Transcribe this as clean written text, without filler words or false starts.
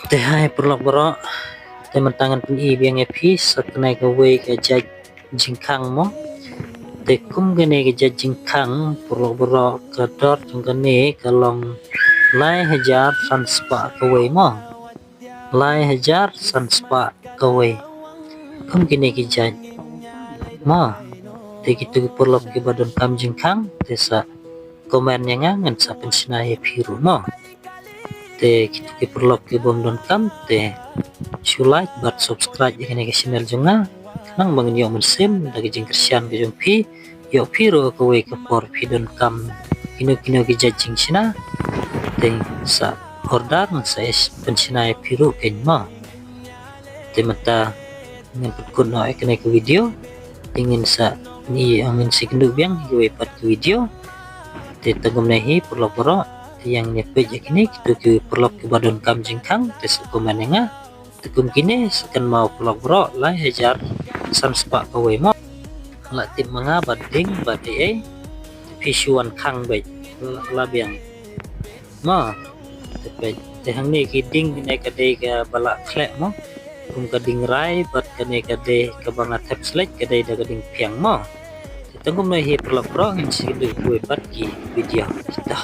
Te hai perlok borok te mentangan pun I biang epi saknai ka wei ka jaj jingkang mo te kum gane ka jaj jingkang perlok borok ka dot jung gane ka long lai hajar sanspa ka wei mo lai hajar sanspa ka wei kum gane ki jaj mo te gitu perlok ki badon kam jingkang te sa komen yang ngan sa pensina ya piru mo te gitu ki perlok ki bom don kam te like bat subscribe ya ke channel junga nang bang yo mensim dagi jing Christian ke jumpi yo piro ko we ke por pidon kam kino ki jajing sina te sa order sa es pensina ya piru ken ma te mata ngan pekun no ekne ke video ingin sa ni angin sikendu biang we pat ke video te tagum nahi perlo poro yang nyepe jakini kitu ki perlo ke badon kam jingkang te komen nga tekum kini sekan mau pelok bro lai hajar sanspa kawe mo la tim mga bading badai visuan kang bai la biang mo te te hang ni ki ding ne ka de ka bala khlek mo kum ka ding rai bat ka ne ka de ka banga tap select ka de da ka ding piang mo te tengum ne hi pelok bro ngin si de kuwe bat ki video kita